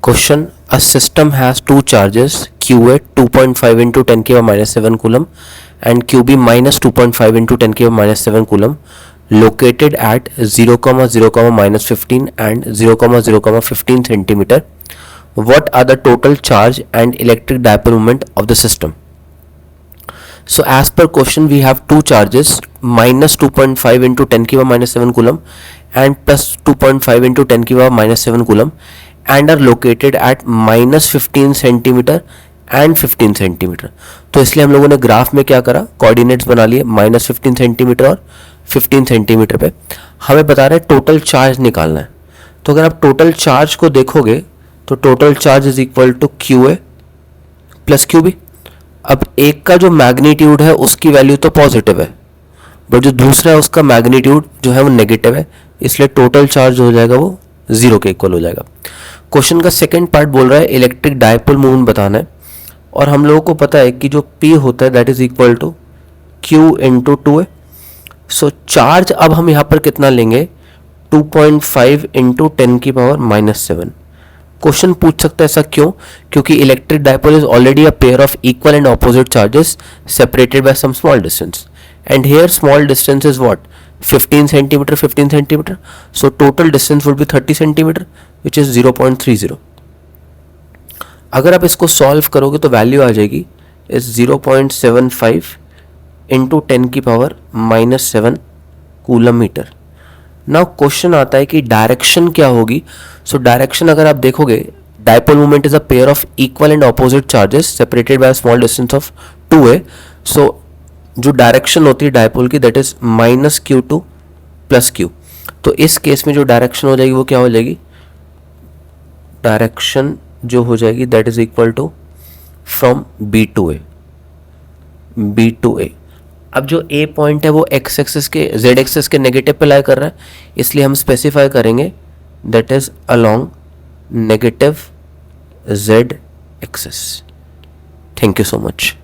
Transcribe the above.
Question: a system has two charges QA 2.5 into 10 की power -7 coulomb and QB minus 2.5 into 10 की power -7 coulomb located at 0, 0, -15 and 0, 0, 15 centimeter. What are the total charge and electric dipole moment of the system? So as per question, we have two charges minus 2.5 into 10 की power -7 coulomb and plus 2.5 into 10 की power -7 coulomb and are located at -15 centimetre and 15 centimetre. तो इसलिए हम लोगों ने graph में क्या करा, कोऑर्डिनेट्स बना लिए -15 सेंटीमीटर और 15 सेंटीमीटर पे. हमें बता रहे टोटल चार्ज निकालना है. तो अगर आप टोटल चार्ज को देखोगे तो total charge is equal to QA plus QB. अब एक का जो मैग्नीट्यूड है उसकी वैल्यू तो पॉजिटिव है, बट जो दूसरा है उसका मैग्नीट्यूड जो है वो नेगेटिव है, इसलिए टोटल चार्ज हो जाएगा वो 0 के इक्वल हो जाएगा. क्वेश्चन का सेकंड पार्ट बोल रहा है इलेक्ट्रिक डायपोल मोमेंट बताना है, और हम लोगों को पता है कि जो P होता है that is equal to Q into 2A. So charge अब हम यहाँ पर कितना लेंगे, 2.5 इंटू 10 की पावर -7. क्वेश्चन पूछ सकता है ऐसा क्यों, क्योंकि electric dipole is already a pair of equal and opposite charges separated by some small distance, and here small distance is what, 15 centimetre 15 centimetre. So total distance would be 30 centimetre which is 0.30. अगर आप इसको solve करोगे तो value आ जाएगी is 0.75 into 10 की power -7 coulomb metre. Now question आता है कि डायरेक्शन क्या होगी. सो डायरेक्शन अगर आप देखोगे, dipole moment is a pair of equal and opposite charges separated by small distance of 2A. सो जो डायरेक्शन होती है डायपोल की that is -Q2 plus Q. तो इस केस में जो डायरेक्शन हो जाएगी वो क्या हो जाएगी, डायरेक्शन जो हो जाएगी that is equal to from B to A. अब जो A पॉइंट है वो x एक्सिस के z एक्सिस के नेगेटिव पे लाई कर रहा है, इसलिए हम स्पेसिफाई करेंगे that is along negative z axis. Thank you so much.